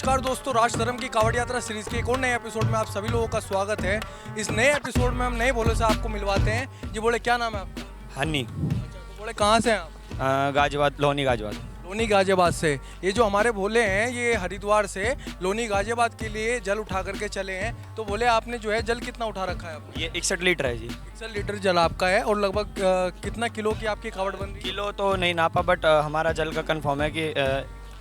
नमस्कार दोस्तों, राज धर्म की कावड़ यात्रा सीरीज के एक और नए एपिसोड में आप सभी लोगों का स्वागत है। इस नए एपिसोड में हम नए भोले से आपको मिलवाते हैं। जी बोले, क्या नाम है आपका? हनी। तो बोले कहाँ से हैं आप? गाजियाबाद, लोनी गाजियाबाद। लोनी गाजियाबाद से। ये जो हमारे भोले हैं ये हरिद्वार से लोनी गाजियाबाद के लिए जल उठा करके चले हैं। तो बोले आपने जो है जल कितना उठा रखा है आपने? ये 61 लीटर है जी। 61 लीटर जल आपका है। और लगभग कितना किलो की आपकी कावड़ बन रही है? किलो तो नहीं नापा, बट हमारा जल का कंफर्म है कि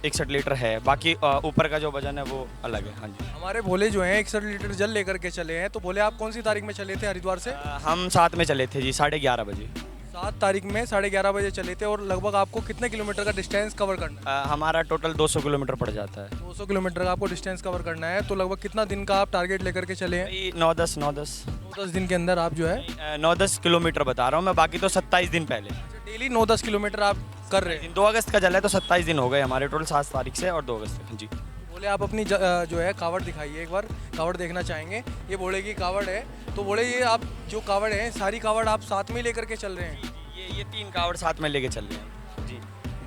61 लीटर है। बाकी ऊपर का जो वजन है वो अलग है। हाँ जी। हमारे भोले जो हैं 61 लीटर जल लेकर के चले हैं। तो बोले आप कौन सी तारीख में चले थे हरिद्वार से? हम साथ में चले थे जी, 11:30 बजे। 7 तारीख में 11:30 बजे चले थे। और लगभग आपको कितने किलोमीटर का डिस्टेंस कवर करना है? हमारा टोटल 200 किलोमीटर पड़ जाता है। 200 किलोमीटर का आपको डिस्टेंस कवर करना है। तो लगभग कितना दिन का आप टारगेट लेकर के चले हैं? 9-10 9-10 दिन के अंदर आप जो है 9-10 किलोमीटर बता रहा हूँ मैं। बाकी तो 27 दिन पहले डेली 9-10 किलोमीटर आप कर रहे हैं। 2 अगस्त का जल है तो 27 दिन हो गए हमारे टोटल, 7 तारीख से और 2 अगस्त तक जी। बोले आप अपनी जो है कावड़ दिखाइए, एक बार कावड़ देखना चाहेंगे। ये बोले की कावड़ है। तो बोले ये आप जो कावड़ है सारी कावड़ आप साथ में लेकर के चल रहे हैं? ये 3 कावड़ साथ में लेके चल रहे हैं जी।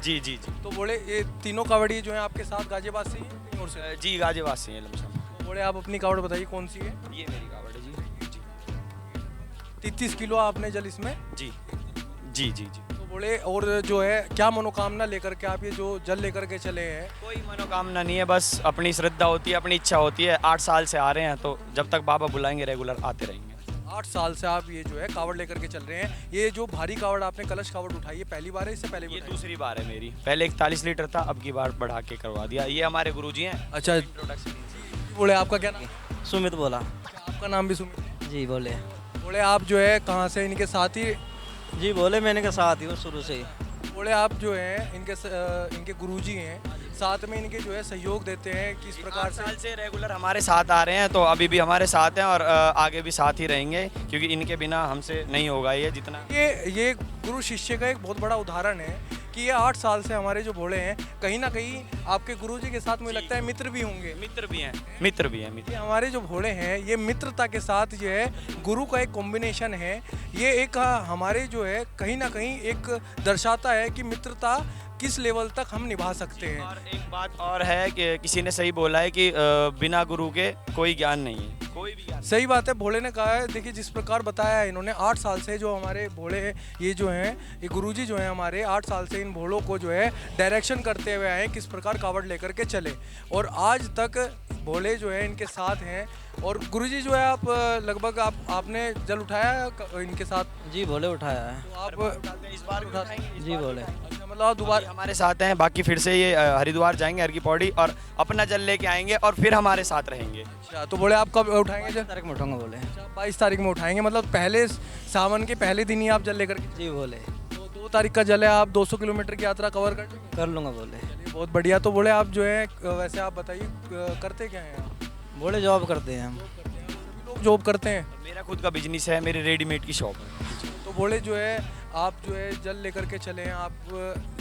जी जी जी। तो बोले ये तीनों कावड़ी जो है आपके साथ गाजियाबाद से ही हैं कहीं और से? जी गाजियाबाद से हैं लमसम। तो बोले आप अपनी कावड़ बताइए कौन सी है? ये मेरी कावड़ है जी। जी 33 किलो आपने जल इसमें? जी जी जी जी। तो बोले और जो है क्या मनोकामना लेकर के आप ये जो जल लेकर के चले हैं? कोई मनोकामना नहीं है, बस अपनी श्रद्धा होती है, अपनी इच्छा होती है। 8 साल से आ रहे हैं तो जब तक बाबा बुलाएंगे रेगुलर आते रहेंगे। 8 साल से आप ये जो है कावड़ लेकर के चल रहे हैं। ये जो भारी कावड़ आपने कलश कावड़ उठाई है पहली बार है, इससे पहले भी ये उठाई? दूसरी बार है मेरी। पहले 41 लीटर था, अब की बार बढ़ा के करवा दिया। ये हमारे गुरुजी हैं। अच्छा। इंट्रोडक्शन। बोले आपका क्या नाम है? सुमित बोला। आपका नाम भी सुमित है? जी बोले। बोले आप जो है कहाँ से? इनके साथ ही? जी बोले, मैंने के साथ ही हूँ शुरू से ही। बोले आप जो है इनके गुरुजी हैं, साथ में इनके जो है सहयोग देते हैं किस प्रकार 8 से? साल से रेगुलर हमारे साथ आ रहे हैं, तो अभी भी हमारे साथ हैं और आगे भी साथ ही रहेंगे, क्योंकि इनके बिना हमसे नहीं होगा ये जितना। ये गुरु शिष्य का एक बहुत बड़ा उदाहरण है कि ये 8 साल से हमारे जो भोले हैं कहीं ना कहीं आपके गुरुजी के साथ मुझे लगता है मित्र भी होंगे। मित्र भी हैं, मित्र भी हैं। ये हमारे जो भोले हैं ये मित्रता के साथ जो है गुरु का एक कॉम्बिनेशन है। ये एक हमारे जो है कहीं ना कहीं एक दर्शाता है कि मित्रता किस लेवल तक हम निभा सकते हैं। और एक बात और है कि किसी ने सही बोला है कि बिना गुरु के कोई ज्ञान नहीं है, कोई भी ज्ञान। सही बात है, भोले ने कहा है। देखिए जिस प्रकार बताया है इन्होंने, 8 साल से जो हमारे भोले हैं ये जो हैं ये गुरुजी जो हैं हमारे 8 साल से इन भोलों को जो है डायरेक्शन करते हुए आए हैं किस प्रकार कावड़ लेकर के चले। और आज तक भोले जो है इनके साथ हैं। और गुरुजी जो है आप लगभग आपने जल उठाया है इनके साथ? जी बोले उठाया है। तो आप इस बार भी उठाएंगे? जी बोले। अच्छा, मतलब आप दोबारा? हमारे साथ हैं। बाकी फिर से ये हरिद्वार जाएंगे, हर की पौड़ी, और अपना जल लेके आएंगे और फिर हमारे साथ रहेंगे। अच्छा, तो बोले आप कब उठाएंगे जल? तारीख में उठाऊंगा बोले। 22 तारीख में उठाएंगे, मतलब पहले सावन के पहले दिन ही आप जल लेकर के? जी बोले। तो 2 तारीख का जल है, आप 200 किलोमीटर की यात्रा कवर कर लेंगे? कर लूँगा बोले। चलिए बहुत बढ़िया। तो बोले आप जो है वैसे आप बताइए करते क्या हैं आप? बोले जॉब करते हैं हम। सभी लोग जॉब करते हैं। मेरा खुद का बिजनेस है, मेरी रेडीमेड की शॉप है। तो बोले जो है आप जो है जल लेकर के चले हैं, आप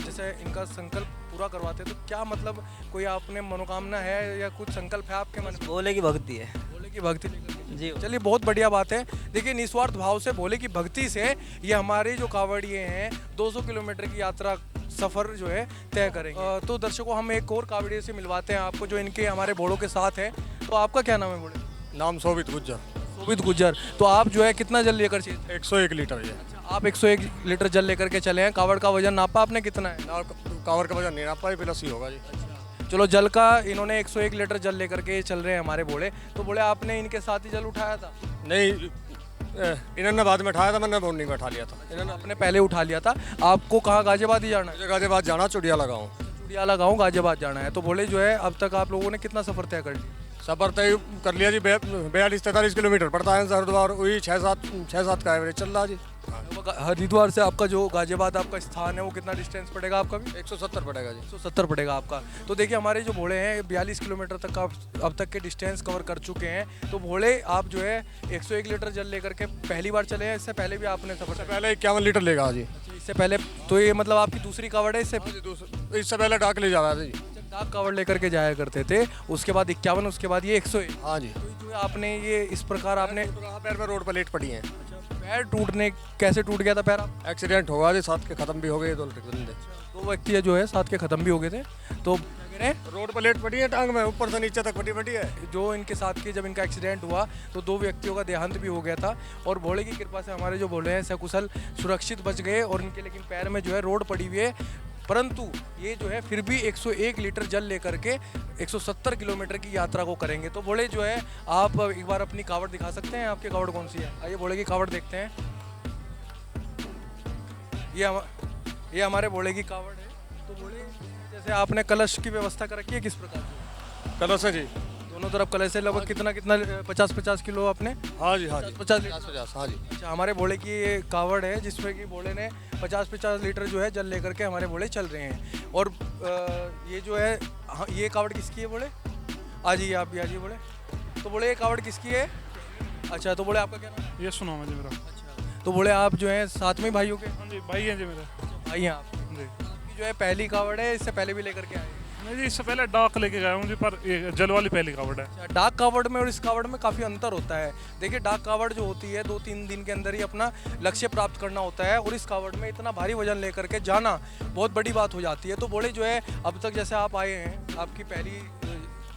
जैसे इनका संकल्प पूरा करवाते हैं, तो क्या मतलब कोई आपने मनोकामना है या कुछ संकल्प है आपके मन में? बोले की भक्ति है। भोले की भक्ति लेकर के? जी। चलिए बहुत बढ़िया बात है। देखिए निस्वार्थ भाव से भोले की भक्ति से ये हमारे जो कावड़िए हैं 200 किलोमीटर की यात्रा सफ़र जो है तय करेंगे। तो दर्शकों हम एक और कावड़िए से मिलवाते हैं आपको जो इनके हमारे भोलों के साथ है। तो आपका क्या नाम है भोले? नाम शोभित गुज्जर। शोभित गुज्जर। तो आप जो है कितना जल लेकर चले? 101 लीटर ये। आप 101 लीटर जल लेकर के चले हैं। कावड़ का वजन नापा आपने कितना है? कावर का वजन नहीं नापा, प्लस ही होगा जी। चलो जल का इन्होंने 101 लीटर जल लेकर के चल रहे हैं हमारे भोले। तो बोले आपने इनके साथ ही जल उठाया था? नहीं, इन्होंने बाद में उठाया था, मैंने बॉन्डिंग में उठा लिया था। इन्होंने आपने पहले उठा लिया था। आपको कहाँ गाजियाबाद ही जाना है? गाजियाबाद जाना, चुड़िया लगाऊँ। चुड़ियाला गाँव गाजियाबाद जाना है। तो बोले जो है अब तक आप लोगों ने कितना सफ़र तय कर लिया? सफर तय कर लिया जी। 42-43 किलोमीटर पड़ता है हरिद्वार। वही 6-7 का एवरेज चल रहा जी। हरिद्वार से आपका जो गाजियाबाद आपका स्थान है वो कितना डिस्टेंस पड़ेगा आपका भी? 170 पड़ेगा जी। 170 पड़ेगा आपका। तो देखिए हमारे जो भोले हैं 42 किलोमीटर तक आप अब तक के डिस्टेंस कवर कर चुके हैं। तो भोले आप जो है 101 लीटर जल लेकर के पहली बार चले हैं? इससे पहले भी आपने सफर? पहले 51 लीटर लेगा जी। इससे पहले? तो ये मतलब आपकी दूसरी कावड़ है? इससे पहले डाक ले जा रहा था जी। डाक कावड़ लेकर के जाया करते थे, उसके बाद 51, उसके बाद ये 101। हाँ जी। तो जो है आपने ये इस प्रकार आपने पैर में रोड पर लेट पड़ी है। पैर टूटने कैसे टूट गया था पैर आप? एक्सीडेंट होगा जी, साथ के खत्म भी हो गए 2 बंदे। 2 व्यक्ति जो है साथ के ख़त्म भी हो गए थे। तो मेरे रोड प्लेट पड़ी है टांग में, ऊपर से नीचे तक पटी है। जो इनके साथ की जब इनका एक्सीडेंट हुआ तो 2 व्यक्तियों का देहांत भी हो गया था और भोले की कृपा से हमारे जो भोले हैं सकुशल सुरक्षित बच गए और इनके लेकिन पैर में जो है रोड पड़ी हुई है, परंतु ये जो है फिर भी 101 लीटर जल लेकर के 170 किलोमीटर की यात्रा को करेंगे। तो भोले जो है आप एक बार अपनी कावड़ दिखा सकते हैं, आपकी कावड़ कौन सी है? आइए भोले की कावड़ देखते हैं। ये हमारे भोले की कावड़ है। तो भोले जैसे आपने कलश की व्यवस्था कर रखी है किस प्रकार से? कलश है जी, दोनों तरफ कलश है। लगभग कितना 50-50 किलो आपने? हाँ जी, हाँ जी, 50 लीटर। 50, हाँ जी। अच्छा, हमारे भोले की ये कावड़ है जिसमें कि भोले ने 50-50 लीटर जो है जल लेकर के हमारे भोले चल रहे हैं। और ये जो है हाँ, ये कावड़ किसकी है भोले? आ जाइए आप भी आ जाइए भोले। तो भोले ये कावड़ किसकी है? अच्छा, तो भोले आपका क्या नाम है? ये सुनो मुझे मेरा। अच्छा, तो भोले आप जो है साथ में भाइयों के? हाँ जी, भाई है जी मेरा। भाई हैं आप? जी आपकी जो है पहली कावड़ है, इससे पहले भी लेकर के आए हैं? नहीं जी, इससे पहले डाक लेके गया हूँ जी, पर ये जल वाली पहली कावड़ है। अच्छा, डाक कावड़ में और इस कावड़ में काफ़ी अंतर होता है। देखिए डाक कावड़ जो होती है 2-3 दिन के अंदर ही अपना लक्ष्य प्राप्त करना होता है और इस कावड़ में इतना भारी वजन लेकर के जाना बहुत बड़ी बात हो जाती है। तो बोले जो है अब तक जैसे आप आए हैं, आपकी पहली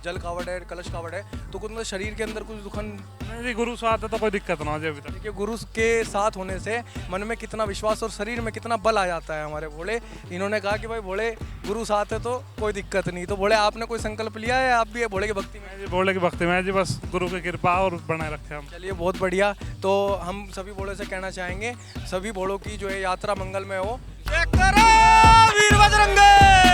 जल कावड़ है, कलश कावड़ है, तो कुछ शरीर के अंदर कुछ दुखन? नहीं जी, गुरु साथ है तो कोई दिक्कत ना हो जी अभी तक। देखिए गुरु के साथ होने से मन में कितना विश्वास और शरीर में कितना बल आ जाता है हमारे भोले। इन्होंने कहा कि भाई भोले गुरु साथ है तो कोई दिक्कत नहीं। तो भोले आपने कोई संकल्प लिया है? आप भी है भोले की भक्ति में? जी, भोले की भक्ति में जी, बस गुरु की कृपा और बनाए रखे हम। चलिए बहुत बढ़िया। तो हम सभी भोले से कहना चाहेंगे सभी भोलों की जो है यात्रा मंगलमय हो। वीर बजरंगी।